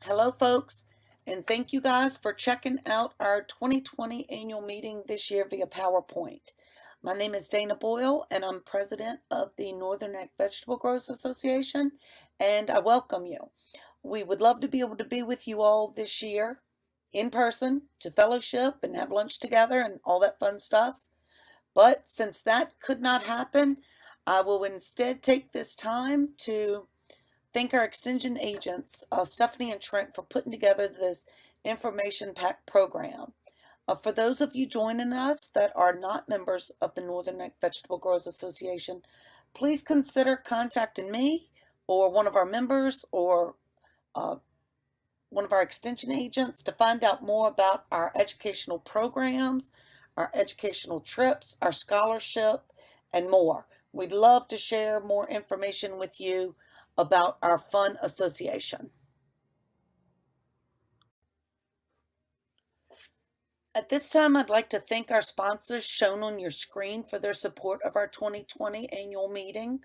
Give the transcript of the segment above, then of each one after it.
Hello, folks, and thank you guys for checking out our 2020 annual meeting this year via PowerPoint. My name is Dana Boyle, and I'm president of the Northern Neck Vegetable Growers Association, and I welcome you. We would love to be able to be with you all this year in person to fellowship and have lunch together and all that fun stuff. But since that could not happen, I will instead take this time to thank our extension agents, Stephanie and Trent, for putting together this information pack program. For those of you joining us that are not members of the Northern Neck Vegetable Growers Association, please consider contacting me or one of our members or uh, one of our extension agents to find out more about our educational programs, our educational trips, our scholarship, and more. We'd love to share more information with you about our fun association. At this time, I'd like to thank our sponsors shown on your screen for their support of our 2020 annual meeting.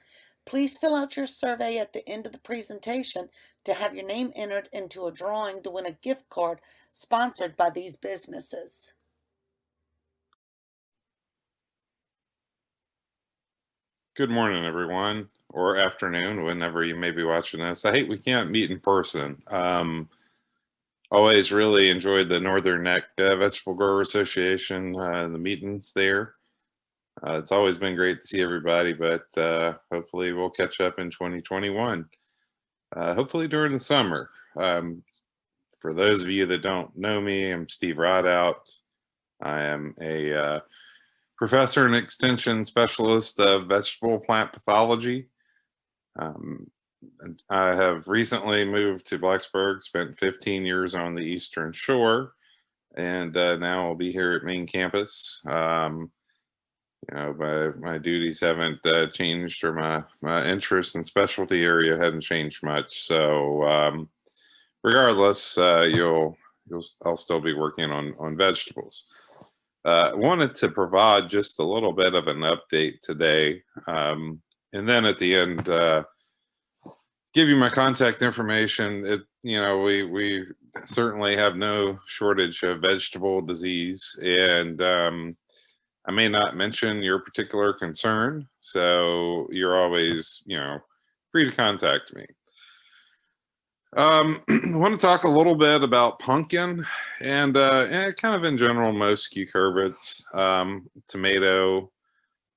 Please fill out your survey at the end of the presentation to have your name entered into a drawing to win a gift card sponsored by these businesses. Good morning, everyone, or afternoon, whenever you may be watching this. I hate we can't meet in person. Always really enjoyed the Northern Neck Vegetable Grower Association, the meetings there. It's always been great to see everybody, but hopefully we'll catch up in 2021, hopefully during the summer. For those of you that don't know me, I'm Steve Rideout. I am a professor and extension specialist of vegetable plant pathology. I have recently moved to Blacksburg, spent 15 years on the Eastern Shore, and now I'll be here at main campus. My duties haven't changed, or my interest and specialty area hasn't changed much. So regardless, I'll still be working on vegetables. Wanted to provide just a little bit of an update today, and then at the end give you my contact information. We certainly have no shortage of vegetable disease, and I may not mention your particular concern, so you're always free to contact me. I want to talk a little bit about pumpkin and kind of in general most cucurbits, tomato.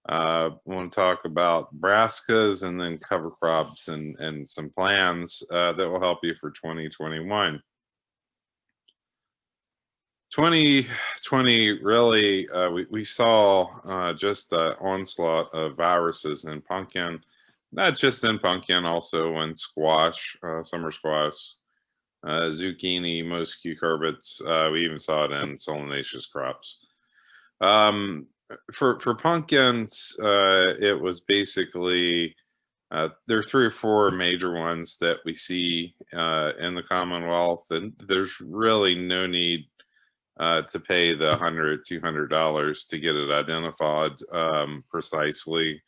Want to talk about brassicas and then cover crops and some plans that will help you for 2021. 2020 really, we saw just the onslaught of viruses in pumpkin. Not just in pumpkin, also in squash, summer squash, zucchini, most cucurbits. We even saw it in solanaceous crops. For pumpkins, it was basically there are 3 or 4 major ones that we see in the Commonwealth, and there's really no need to pay the $100-$200 to get it identified precisely.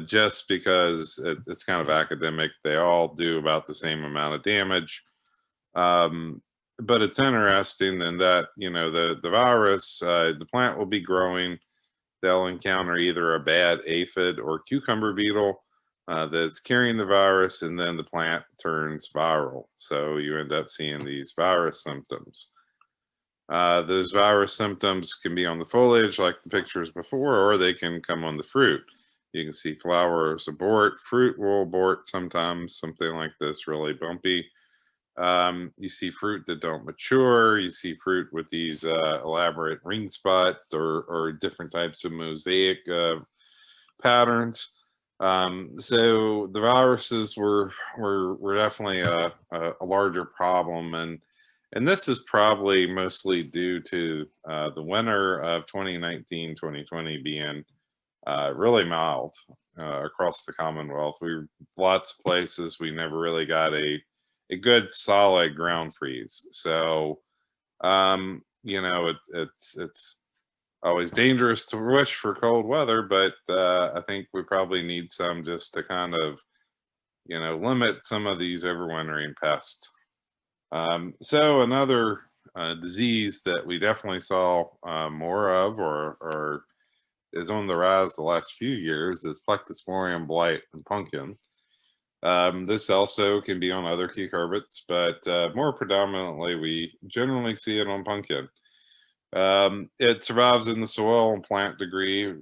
Just because it's kind of academic. They all do about the same amount of damage. But it's interesting in that, the virus, the plant will be growing. They'll encounter either a bad aphid or cucumber beetle that's carrying the virus, and then the plant turns viral. So you end up seeing these virus symptoms. Those virus symptoms can be on the foliage like the pictures before, or they can come on the fruit. You can see flowers abort, fruit will abort sometimes, something like this, really bumpy. You see fruit that don't mature. You see fruit with these elaborate ring spot or different types of mosaic patterns. So the viruses were definitely a larger problem, and this is probably mostly due to the winter of 2019-2020 being really mild across the Commonwealth. Lots of places we never really got a good solid ground freeze. So it's always dangerous to wish for cold weather, but I think we probably need some just to kind of limit some of these overwintering pests. So another disease that we definitely saw more of, or is on the rise the last few years, is Plectosporium blight in pumpkin. This also can be on other cucurbits, but more predominantly, we generally see it on pumpkin. It survives in the soil and plant degree.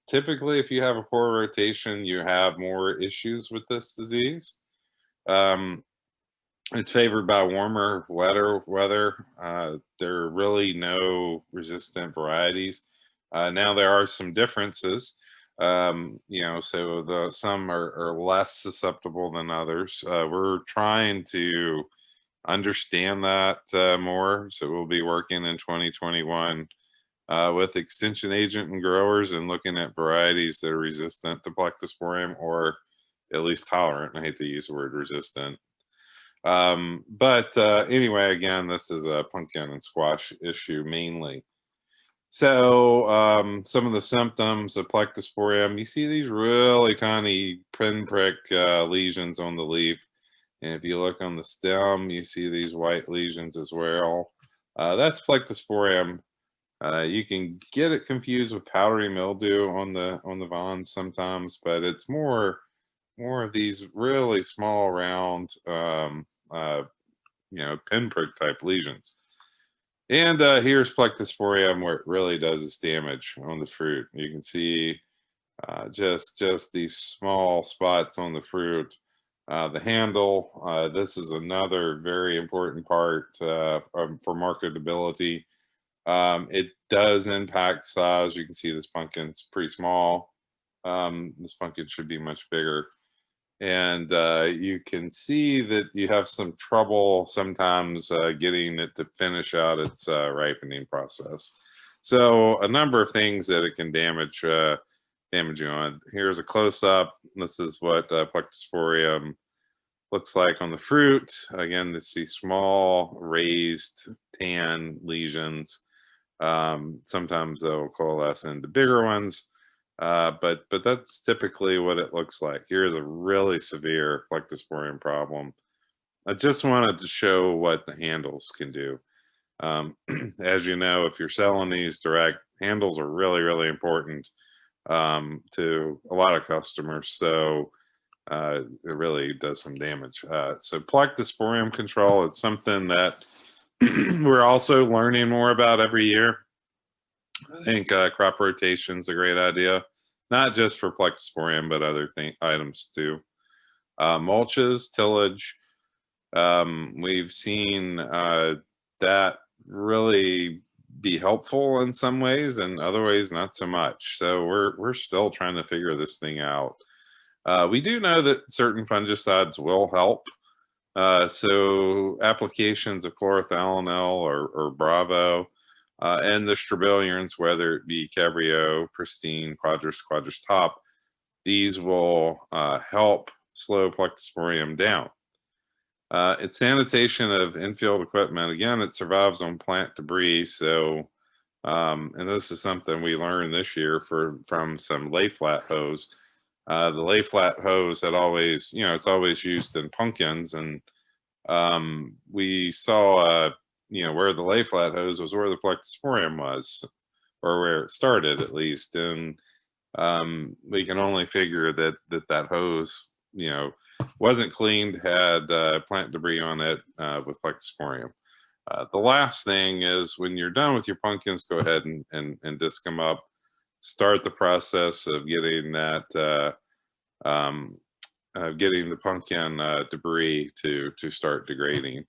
Typically, if you have a poor rotation, you have more issues with this disease. Um, it's favored by warmer, wetter weather. There are really no resistant varieties. Now there are some differences. So some are less susceptible than others. We're trying to understand that more. So we'll be working in 2021 with extension agent and growers and looking at varieties that are resistant to Plectosporium, or at least tolerant. I hate to use the word resistant. But anyway, again, this is a pumpkin and squash issue mainly. So some of the symptoms of Plectosporium, you see these really tiny pinprick lesions on the leaf. And if you look on the stem, you see these white lesions as well. That's Plectosporium. You can get it confused with powdery mildew on the vines sometimes, but it's more of these really small, round, uh, pinprick type lesions. And here's Plectosporium, where it really does its damage on the fruit. You can see just these small spots on the fruit. The handle, this is another very important part for marketability. It does impact size. You can see this pumpkin's pretty small. This pumpkin should be much bigger. And you can see that you have some trouble sometimes getting it to finish out its ripening process. So a number of things that it can damage you on. Here's a close-up. This is what Plectosporium looks like on the fruit. Again, you see small raised tan lesions. Sometimes they'll coalesce into bigger ones. But that's typically what it looks like. Here's a really severe Plectosporium problem. I just wanted to show what the handles can do. As you know, if you're selling these direct, handles are really, really important to a lot of customers. So it really does some damage. So Plectosporium control, it's something that we're also learning more about every year. I think crop rotation is a great idea, not just for Plectosporium, but other items too. Mulches, tillage. We've seen that really be helpful in some ways, and other ways not so much. So we're still trying to figure this thing out. We do know that certain fungicides will help. So applications of chlorothalonil or Bravo, and the strobilurins, whether it be Cabrio, Pristine, Quadris Top, these will help slow Plectosporium down. It's sanitation of infield equipment. Again, it survives on plant debris. So, and this is something we learned this year from some lay flat hose. The lay flat hose had always, it's always used in pumpkins, and we saw, where the lay flat hose was where the Plectosporium was, or where it started at least, and we can only figure that hose, wasn't cleaned, had plant debris on it with Plectosporium. The last thing is, when you're done with your pumpkins, go ahead and disc them up. Start the process of getting that getting the pumpkin debris to start degrading.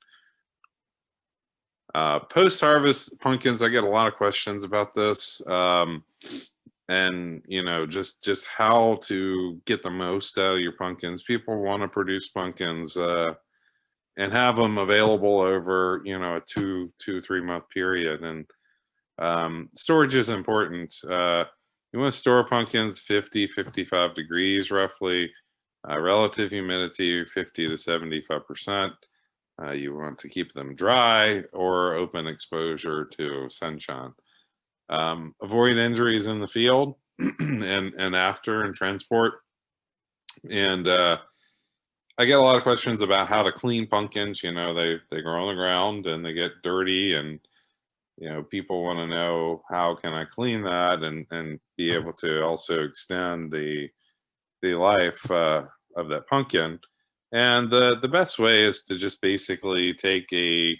Post-harvest pumpkins, I get a lot of questions about this, and just how to get the most out of your pumpkins. People want to produce pumpkins and have them available over a 3 month period, and storage is important. You want to store pumpkins 50-55 degrees roughly. Relative humidity 50 to 75%. You want to keep them dry or open exposure to sunshine. Avoid injuries in the field and after and transport. And I get a lot of questions about how to clean pumpkins. You know, they grow on the ground and they get dirty, and people want to know how can I clean that and be able to also extend the life of that pumpkin. And the best way is to just basically take a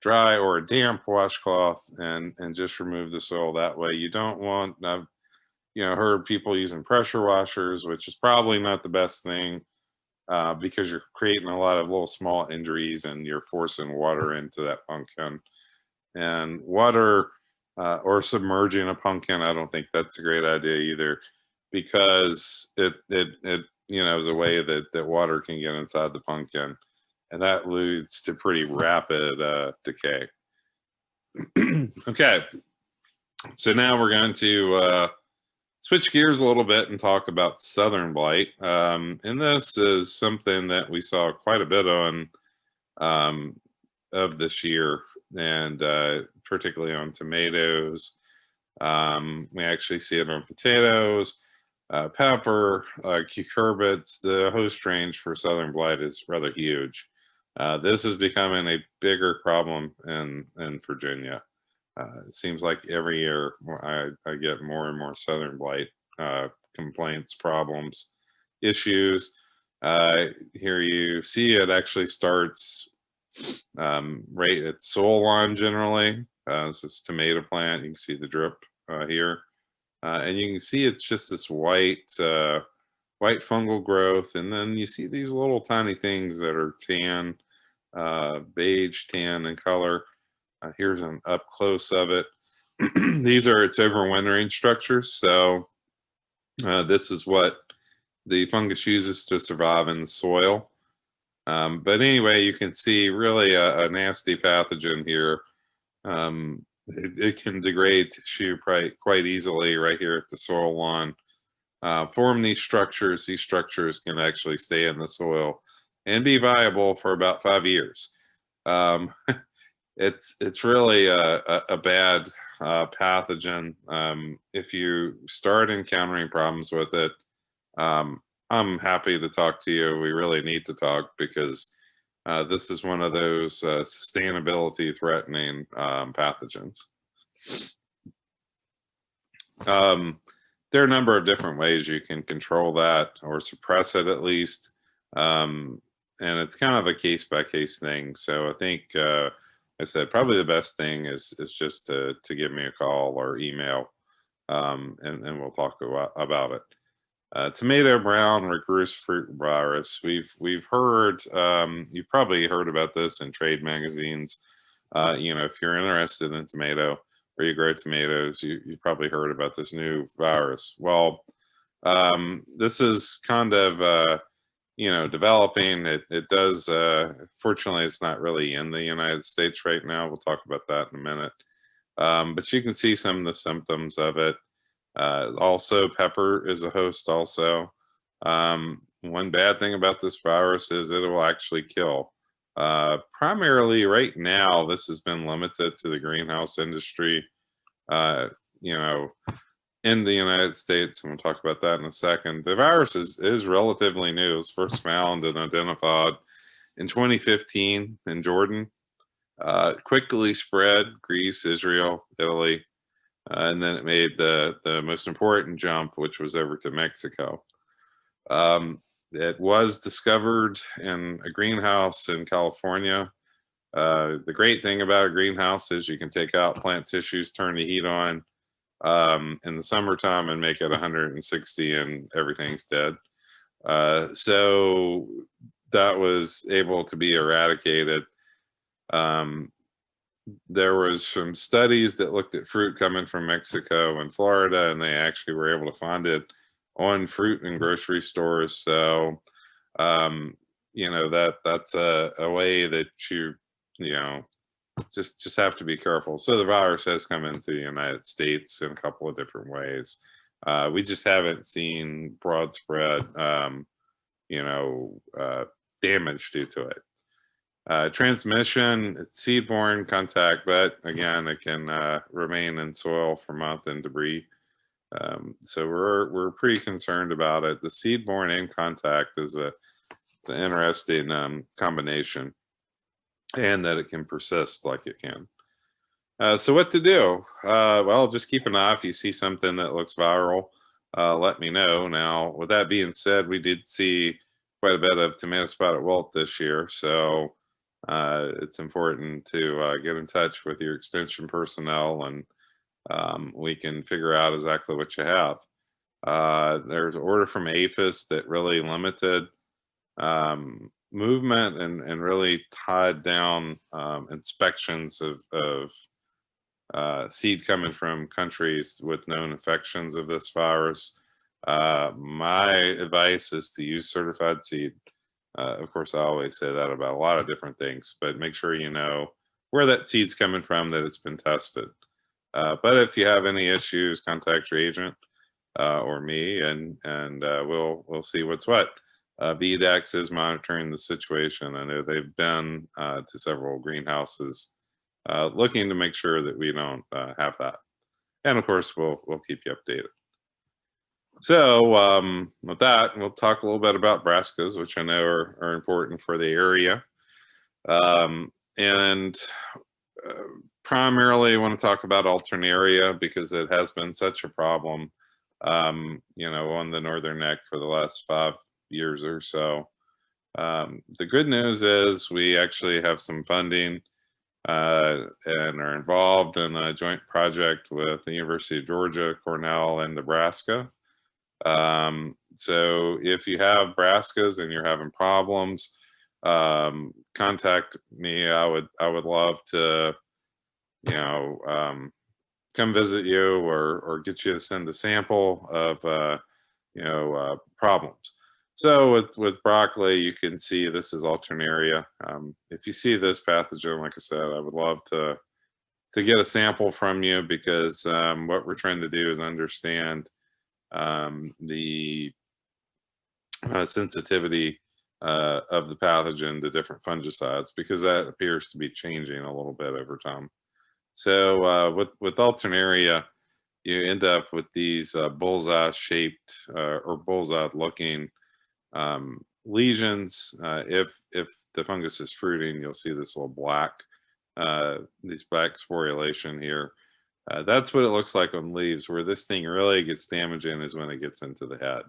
dry or a damp washcloth and just remove the soil that way. You don't want, I've heard people using pressure washers, which is probably not the best thing, because you're creating a lot of little small injuries and you're forcing water into that pumpkin. And water or submerging a pumpkin, I don't think that's a great idea either, because it is a way that water can get inside the pumpkin, and that leads to pretty rapid decay. Okay, so now we're going to switch gears a little bit and talk about southern blight. And this is something that we saw quite a bit on of this year, and particularly on tomatoes. We actually see it on potatoes, pepper, cucurbits. The host range for southern blight is rather huge. This is becoming a bigger problem in Virginia. It seems like every year I get more and more southern blight complaints, problems, issues. Here you see it actually starts right at the soil line generally. This is tomato plant. You can see the drip here. And you can see it's just this white fungal growth. And then you see these little tiny things that are tan, beige tan in color. Here's an up close of it. These are its overwintering structures. So this is what the fungus uses to survive in the soil. But anyway, you can see really a nasty pathogen here. It can degrade tissue quite easily right here at the soil lawn. Form these structures. These structures can actually stay in the soil and be viable for about 5 years. It's really a bad pathogen. If you start encountering problems with it, I'm happy to talk to you. We really need to talk, because this is one of those sustainability threatening pathogens. There are a number of different ways you can control that or suppress it, at least. And it's kind of a case by case thing. So I think, I said, probably the best thing is just to give me a call or email, and we'll talk about it. Tomato brown regress fruit virus. We've heard, you've probably heard about this in trade magazines. If you're interested in tomato or you grow tomatoes, you probably heard about this new virus. Well, this is kind of developing. It does. Fortunately, it's not really in the United States right now. We'll talk about that in a minute. But you can see some of the symptoms of it. Also, pepper is a host also. One bad thing about this virus is it will actually kill. Primarily right now, this has been limited to the greenhouse industry, in the United States, and we'll talk about that in a second. The virus is relatively new. It was first found and identified in 2015 in Jordan. Quickly spread Greece, Israel, Italy, and then it made the most important jump, which was over to Mexico. It was discovered in a greenhouse in California. The great thing about a greenhouse is you can take out plant tissues, turn the heat on in the summertime and make it 160 and everything's dead. So that was able to be eradicated. There was some studies that looked at fruit coming from Mexico and Florida, and they actually were able to find it on fruit in grocery stores. So, that's a way that you just have to be careful. So the virus has come into the United States in a couple of different ways. We just haven't seen broad spread, damage due to it. Transmission, it's seed-borne contact, but again, it can remain in soil for months and debris. So we're pretty concerned about it. The seed-borne in contact is it's an interesting combination, and that it can persist like it can. So what to do? Well, just keep an eye. If you see something that looks viral, let me know. Now, with that being said, we did see quite a bit of tomato spotted wilt this year, so it's important to get in touch with your extension personnel, and we can figure out exactly what you have. There's an order from APHIS that really limited movement and really tied down inspections of seed coming from countries with known infections of this virus. My advice is to use certified seed. Of course, I always say that about a lot of different things, but make sure you know where that seed's coming from, that it's been tested. But if you have any issues, contact your agent or me, and we'll see what's what. VDAX is monitoring the situation. I know they've been to several greenhouses looking to make sure that we don't have that. And of course, we'll keep you updated. So with that, we'll talk a little bit about brassicas, which I know are important for the area. And primarily, I want to talk about Alternaria because it has been such a problem, on the northern neck for the last 5 years or so. The good news is we actually have some funding and are involved in a joint project with the University of Georgia, Cornell, and Nebraska. So if you have brassicas and you're having problems, contact me. I would love to, come visit you or get you to send a sample of, problems. So with broccoli, you can see this is Alternaria. If you see this pathogen, like I said, I would love to get a sample from you because what we're trying to do is understand the sensitivity of the pathogen to different fungicides, because that appears to be changing a little bit over time. So with Alternaria, you end up with these bullseye shaped or bullseye looking lesions. If the fungus is fruiting, you'll see this little black, these black sporulation here. That's what it looks like on leaves. Where this thing really gets damaging is when it gets into the head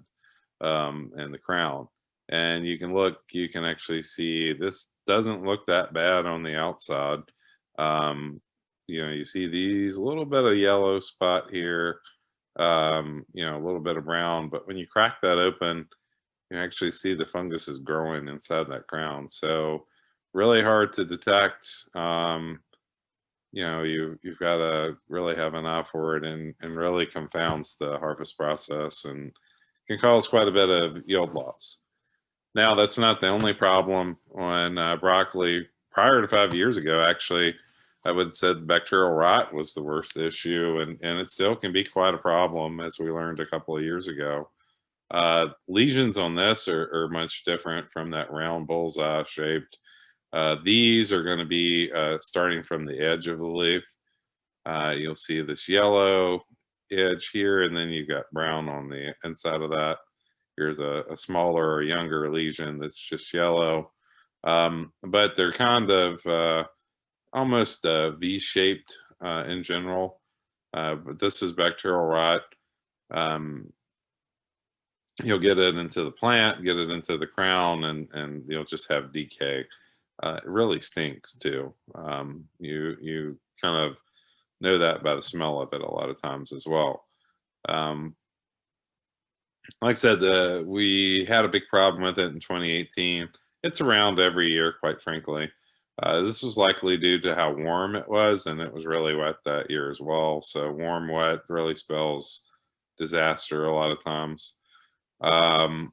and the crown. And you can actually see this doesn't look that bad on the outside. You see these little bit of yellow spot here, a little bit of brown, but when you crack that open, you actually see the fungus is growing inside that crown. So really hard to detect. You've got to really have an eye for it, and really confounds the harvest process and can cause quite a bit of yield loss. Now, that's not the only problem on broccoli. Prior to 5 years ago, actually, I would have said bacterial rot was the worst issue, and it still can be quite a problem, as we learned a couple of years ago. Lesions on this are much different from that round bullseye shaped. These are going to be starting from the edge of the leaf. You'll see this yellow edge here, and then you've got brown on the inside of that. Here's a smaller or younger lesion that's just yellow. But they're kind of almost V-shaped in general. But this is bacterial rot. You'll get it into the plant, get it into the crown, and you'll just have decay. It really stinks too. You kind of know that by the smell of it a lot of times as well. Like I said, we had a big problem with it in 2018. It's around every year, quite frankly. This was likely due to how warm it was, and it was really wet that year as well. So warm, wet really spells disaster a lot of times. There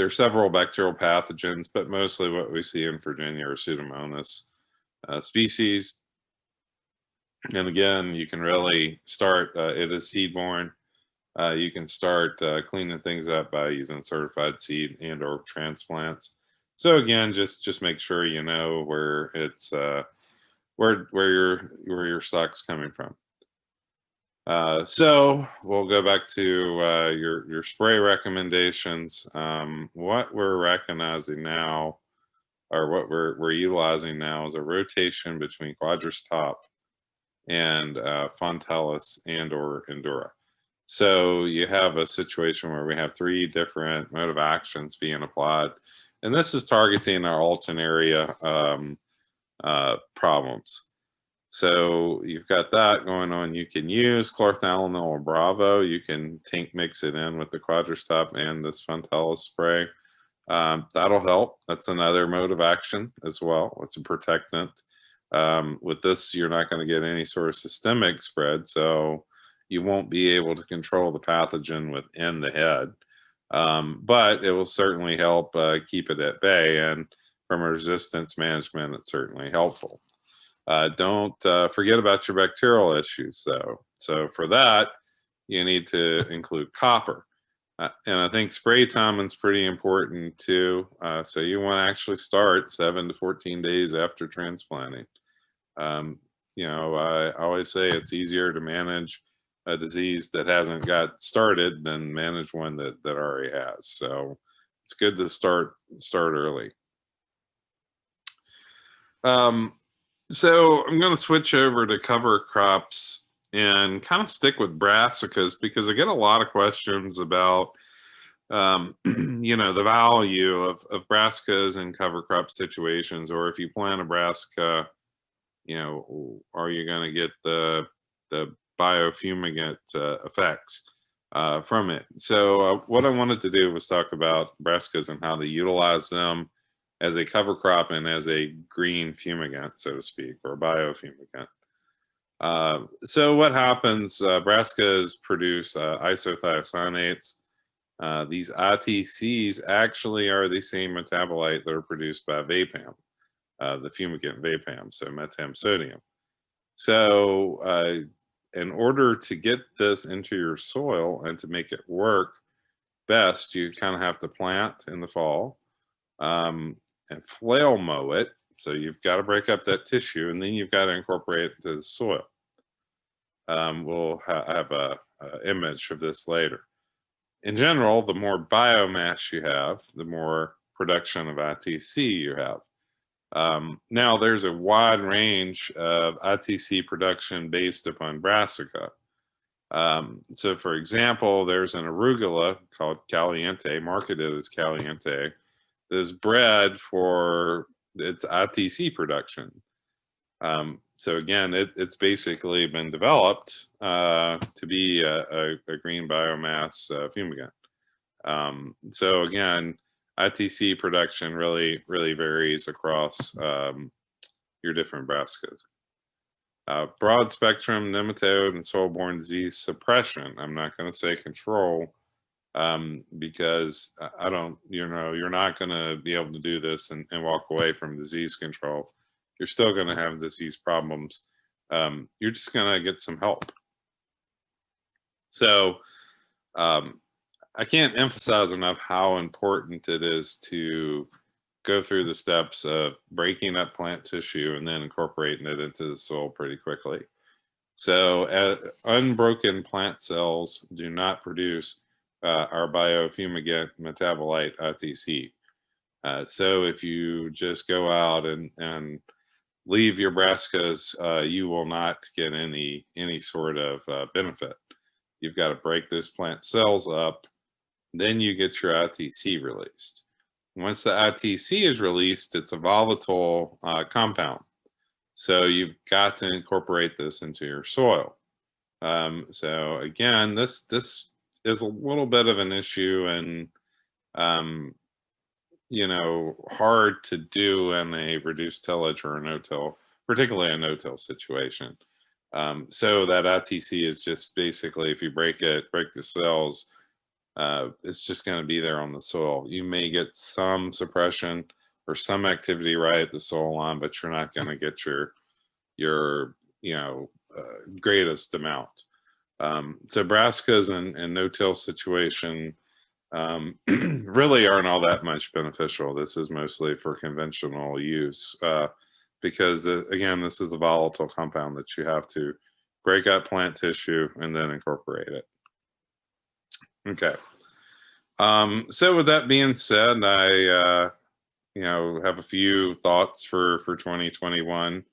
are several bacterial pathogens, but mostly what we see in Virginia are Pseudomonas species. And again, you can really start, it is seed-borne. You can start cleaning things up by using certified seed and or transplants. So again, just make sure you know where it's where your stock's coming from. So we'll go back to your spray recommendations. What we're recognizing now, or what we're utilizing now, is a rotation between Quadris Top and Fontellus and/or Endura. So you have a situation where we have three different mode of actions being applied, and this is targeting our alternaria problems. So you've got that going on. You can use chlorothalonil or Bravo. You can mix it in with the Quadristop and this Fontellus spray. That'll help. That's another mode of action as well. It's a protectant. With this, you're not going to get any sort of systemic spread, so you won't be able to control the pathogen within the head. But it will certainly help keep it at bay, and from a resistance management, it's certainly helpful. Don't forget about your bacterial issues, though. So for that, you need to include copper. And I think spray timing is pretty important too. So you want to actually start 7 to 14 days after transplanting. I always say it's easier to manage a disease that hasn't got started than manage one that already has. So it's good to start early. So I'm going to switch over to cover crops and kind of stick with brassicas because I get a lot of questions about, the value of brassicas in cover crop situations, or if you plant a brassica, are you going to get the biofumigant effects from it? So what I wanted to do was talk about brassicas and how to utilize them as a cover crop and as a green fumigant, so to speak, or biofumigant. So what happens, brassicas produce isothiocyanates. These ITCs actually are the same metabolite that are produced by VAPAM, the fumigant VAPAM, so metam sodium. So in order to get this into your soil and to make it work best, you kind of have to plant in the fall and flail mow it. So you've got to break up that tissue, and then you've got to incorporate it into the soil. We'll have a image of this later. In general, the more biomass you have, the more production of ITC you have. Now, there's a wide range of ITC production based upon brassica. So, for example, there's an arugula called Caliente, marketed as Caliente, that is bred for its ITC production. So again, it's basically been developed to be a green biomass fumigant. So again, ITC production really varies across your different brassicas. Broad spectrum nematode and soil-borne disease suppression. I'm not going to say control because I don't, you're not going to be able to do this and walk away from disease control. You're still going to have disease problems. You're just going to get some help. So I can't emphasize enough how important it is to go through the steps of breaking up plant tissue and then incorporating it into the soil pretty quickly. So unbroken plant cells do not produce our biofumigant metabolite ITC. So if you just go out and leave your brassicas, you will not get any sort of benefit. You've got to break those plant cells up, then you get your ITC released. Once the ITC is released, it's a volatile compound. So you've got to incorporate this into your soil. So again, this is a little bit of an issue and hard to do in a reduced tillage or a no-till, particularly a no-till situation. So that ITC is just basically, if you break the cells, it's just going to be there on the soil. You may get some suppression or some activity right at the soil line, but you're not going to get your greatest amount. So brassicas and no-till situation really aren't all that much beneficial. This is mostly for conventional use because again, this is a volatile compound that you have to break out plant tissue, and then incorporate it. Okay. So with that being said, I have a few thoughts for 2021,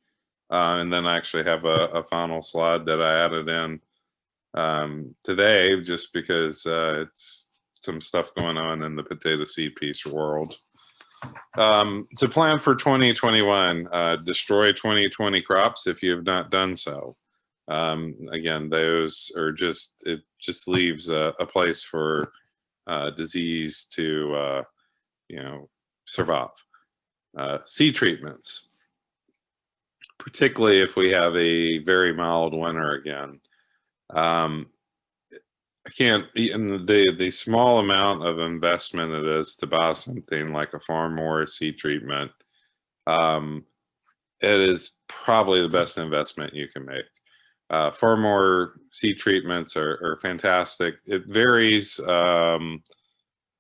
and then I actually have a final slide that I added in today, just because it's some stuff going on in the potato seed piece world. So plan for 2021, destroy 2020 crops if you have not done so. Again, those are it just leaves a place for disease to survive. Seed treatments, particularly if we have a very mild winter again. I can't, in the small amount of investment it is to buy something like a Farmore seed treatment, it is probably the best investment you can make. Farmore seed treatments are fantastic. It varies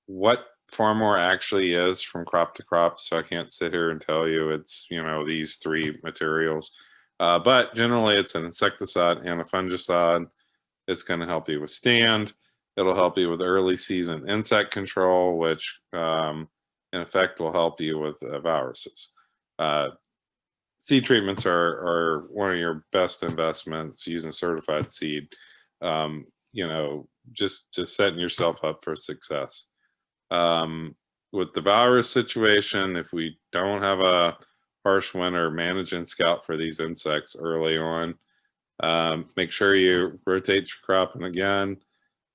what Farmore actually is from crop to crop, so I can't sit here and tell you it's these three materials. But generally, it's an insecticide and a fungicide. It's going to help you withstand. It'll help you with early season insect control, which in effect will help you with viruses. Seed treatments are one of your best investments using certified seed. Just setting yourself up for success. With the virus situation, if we don't have a harsh winter, manage and scout for these insects early on. Make sure you rotate your crop, and again,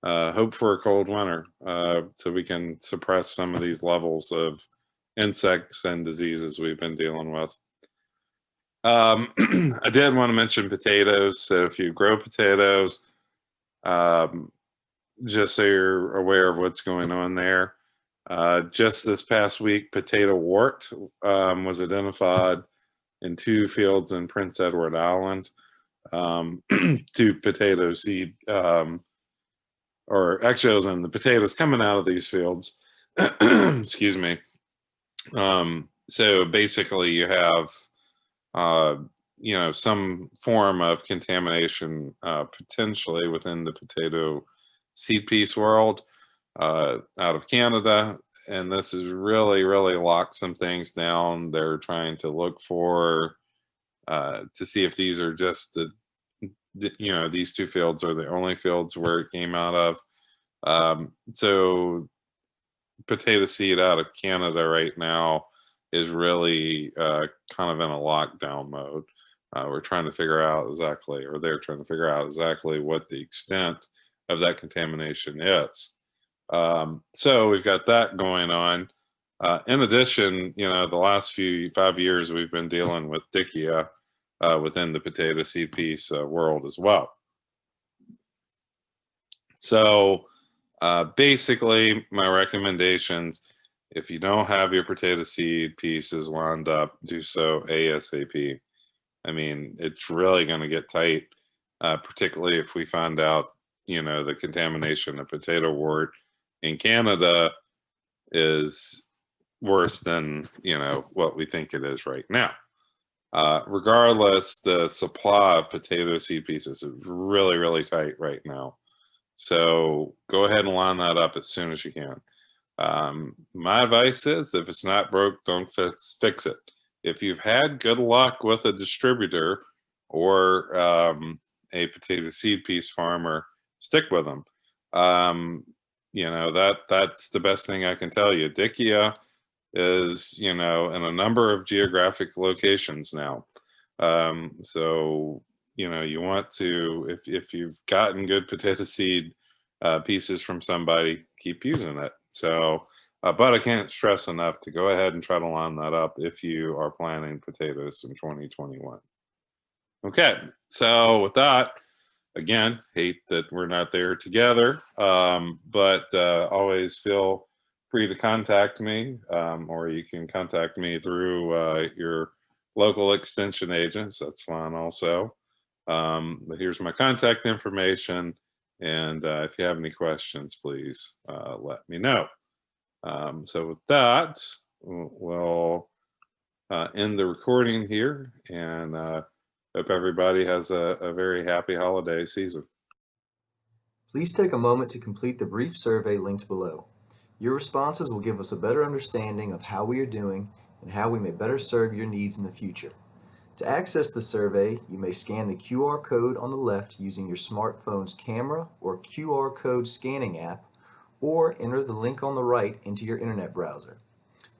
hope for a cold winter so we can suppress some of these levels of insects and diseases we've been dealing with. I did want to mention potatoes. So if you grow potatoes, just so you're aware of what's going on there. Just this past week, potato wart was identified in 2 fields in Prince Edward Island. 2 potato seed, or actually it was in the potatoes coming out of these fields. Excuse me. So basically you have, some form of contamination potentially within the potato seed piece world out of Canada. And this has really, really locked some things down. They're trying to look for, to see if these are just these 2 fields are the only fields where it came out of. So potato seed out of Canada right now is really kind of in a lockdown mode. We're trying to figure out exactly, or they're trying to figure out exactly what the extent of that contamination is. So we've got that going on. In addition, the last 5 years we've been dealing with Dickia within the potato seed piece world as well. So basically, my recommendations, if you don't have your potato seed pieces lined up, do so ASAP. I mean, it's really going to get tight, particularly if we find out, the contamination of potato wart in Canada is worse than, what we think it is right now. Regardless, the supply of potato seed pieces is really, really tight right now. So go ahead and line that up as soon as you can. My advice is, if it's not broke, don't fix it. If you've had good luck with a distributor or a potato seed piece farmer, stick with them. That's the best thing I can tell you. Dickia is, in a number of geographic locations now. So, you want to, if you've gotten good potato seed pieces from somebody, keep using it. So, but I can't stress enough to go ahead and try to line that up if you are planting potatoes in 2021. Okay, so with that, again, hate that we're not there together, but always feel free to contact me, or you can contact me through your local extension agents. That's fine also. But here's my contact information. And if you have any questions, please let me know. So with that, we'll end the recording here. And Hope everybody has a very happy holiday season. Please take a moment to complete the brief survey linked below. Your responses will give us a better understanding of how we are doing and how we may better serve your needs in the future. To access the survey, you may scan the QR code on the left using your smartphone's camera or QR code scanning app, or enter the link on the right into your internet browser.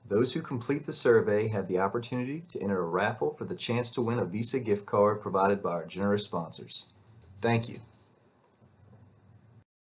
Those who complete the survey have the opportunity to enter a raffle for the chance to win a Visa gift card provided by our generous sponsors. Thank you.